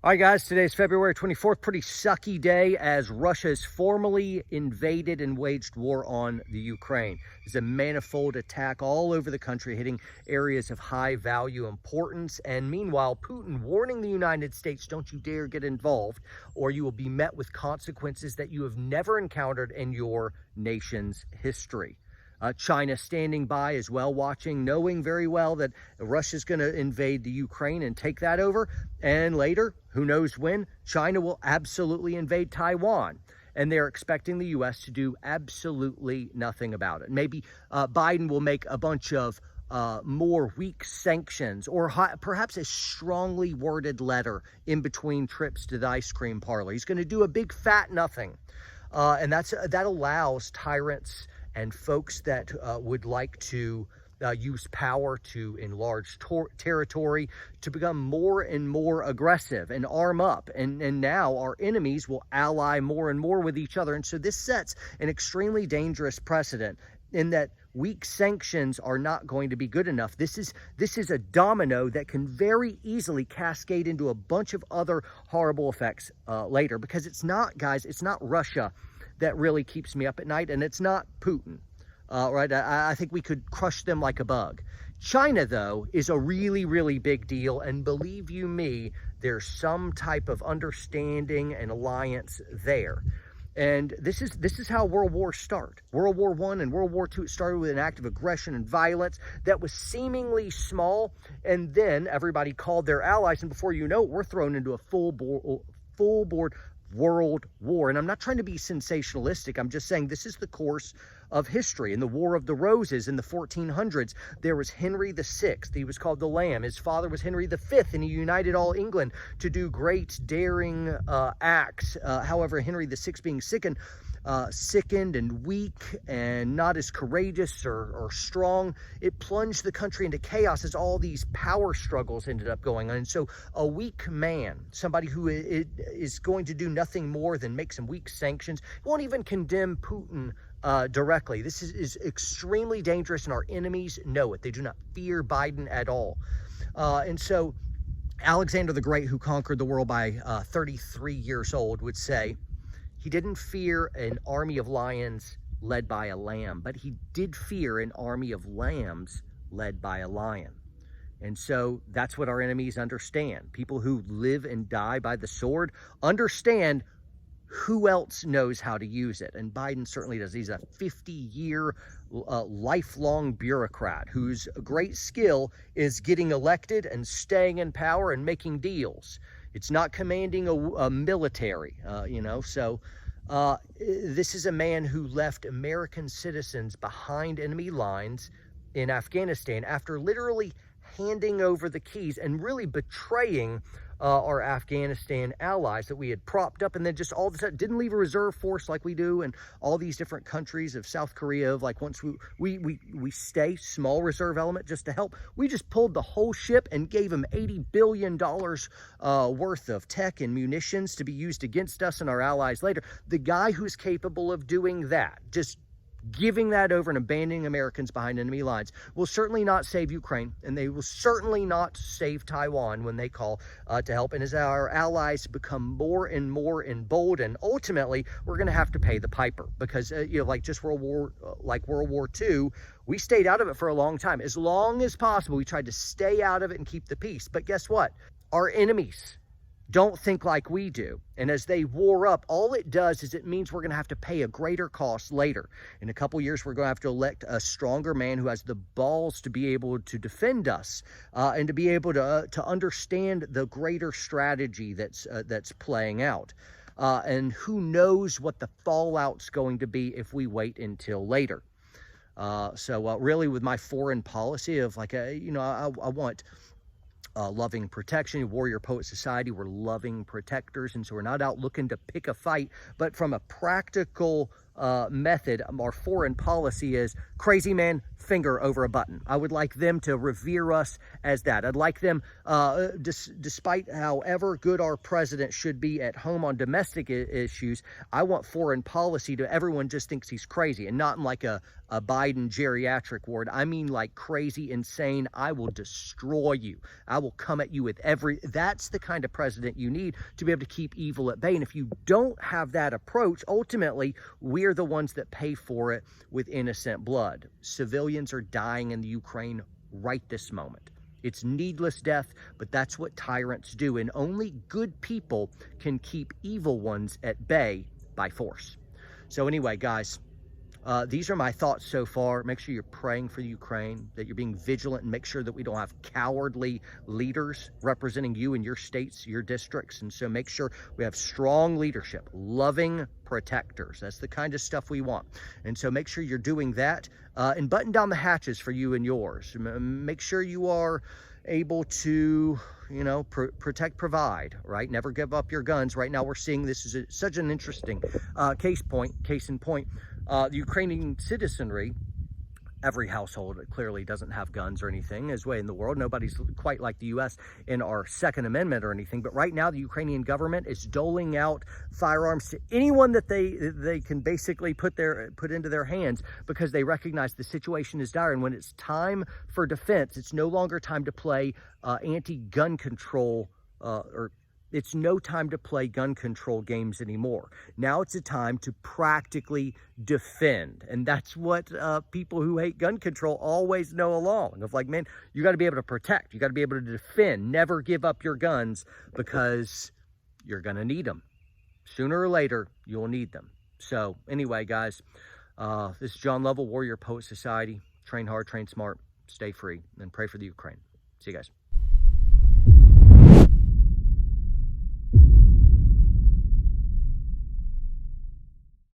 All right, guys, today's February 24th. Pretty sucky day as Russia has formally invaded and waged war on the Ukraine. There's a manifold attack all over the country, hitting areas of high value importance. And meanwhile, Putin warning the United States, don't you dare get involved, or you will be met with consequences that you have never encountered in your nation's history. China standing by as well, watching, knowing very well that Russia's going to invade the Ukraine and take that over. And later, who knows when, China will absolutely invade Taiwan. And they're expecting the U.S. to do absolutely nothing about it. Maybe Biden will make a bunch of more weak sanctions, or perhaps a strongly worded letter in between trips to the ice cream parlor. He's going to do a big fat nothing. And that allows tyrants and folks that would like to use power to enlarge territory to become more and more aggressive and arm up. And now our enemies will ally more and more with each other. And so this sets an extremely dangerous precedent in that weak sanctions are not going to be good enough. This is a domino that can very easily cascade into a bunch of other horrible effects later, because it's not, guys, it's not Russia that really keeps me up at night, and it's not Putin, right? I think we could crush them like a bug. China, though, is a really, really big deal, and believe you me, there's some type of understanding and alliance there. And this is how world wars start. World War I and World War II, it started with an act of aggression and violence that was seemingly small, and then everybody called their allies, and before you know it, we're thrown into a full-board world war. And I'm not trying to be sensationalistic. I'm just saying this is the course of history. In the War of the Roses in the 1400s, there was Henry VI. He was called the Lamb. His father was Henry V, and he united all England to do great, daring acts. However, Henry VI being sickened and weak and not as courageous or strong, it plunged the country into chaos as all these power struggles ended up going on. And so a weak man, somebody who is going to do nothing more than make some weak sanctions, won't even condemn Putin directly. This is extremely dangerous, and our enemies know it. They do not fear Biden at all. And so Alexander the Great, who conquered the world by 33 years old, would say, he didn't fear an army of lions led by a lamb, but he did fear an army of lambs led by a lion. And so that's what our enemies understand. People who live and die by the sword understand who else knows how to use it. And Biden certainly does. He's a 50-year lifelong bureaucrat whose great skill is getting elected and staying in power and making deals. It's not commanding a military, So this is a man who left American citizens behind enemy lines in Afghanistan after literally handing over the keys and really betraying our Afghanistan allies that we had propped up, and then just all of a sudden didn't leave a reserve force like we do in all these different countries of South Korea. Of like, once we stay small reserve element just to help, we just pulled the whole ship and gave them $80 billion worth of tech and munitions to be used against us and our allies later. The guy who's capable of doing that, just giving that over and abandoning Americans behind enemy lines, will certainly not save Ukraine, and they will certainly not save Taiwan when they call to help. And as our allies become more and more emboldened, ultimately we're going to have to pay the piper, because like World War II, we stayed out of it for a long time. As long as possible, we tried to stay out of it and keep the peace. But guess what? Our enemies don't think like we do. And as they war up, all it does is it means we're going to have to pay a greater cost later. In a couple years, we're going to have to elect a stronger man who has the balls to be able to defend us and to be able to understand the greater strategy that's playing out. And who knows what the fallout's going to be if we wait until later. So really, with my foreign policy of like, I want loving protection. Warrior Poet Society, we're loving protectors, and so we're not out looking to pick a fight, but from a practical method, our foreign policy is crazy man, finger over a button. I would like them to revere us as that. I'd like them, despite however good our president should be at home on domestic issues, I want foreign policy to everyone just thinks he's crazy, and not in like a Biden geriatric ward. I mean like crazy, insane. I will destroy you. I will come at you with that's the kind of president you need to be able to keep evil at bay. And if you don't have that approach, ultimately, we're the ones that pay for it with innocent blood. Civilians are dying in the Ukraine right this moment. It's needless death, but that's what tyrants do. And only good people can keep evil ones at bay by force. So anyway, guys, these are my thoughts so far. Make sure you're praying for the Ukraine, that you're being vigilant, and make sure that we don't have cowardly leaders representing you in your states, your districts. And so make sure we have strong leadership, loving protectors. That's the kind of stuff we want. And so make sure you're doing that, and button down the hatches for you and yours. Make sure you are able to, you know, protect, provide, right? Never give up your guns. Right now we're seeing this is such an interesting case in point. The Ukrainian citizenry, every household clearly doesn't have guns or anything as way in the world. Nobody's quite like the U.S. in our Second Amendment or anything. But right now, the Ukrainian government is doling out firearms to anyone that they can basically put into their hands, because they recognize the situation is dire. And when it's time for defense, it's no longer time to play anti-gun control it's no time to play gun control games anymore. Now it's a time to practically defend. And that's what people who hate gun control always know along. Of like, man, you got to be able to protect. You got to be able to defend. Never give up your guns, because you're going to need them. Sooner or later, you'll need them. So anyway, guys, this is John Lovell, Warrior Poet Society. Train hard, train smart, stay free, and pray for the Ukraine. See you guys.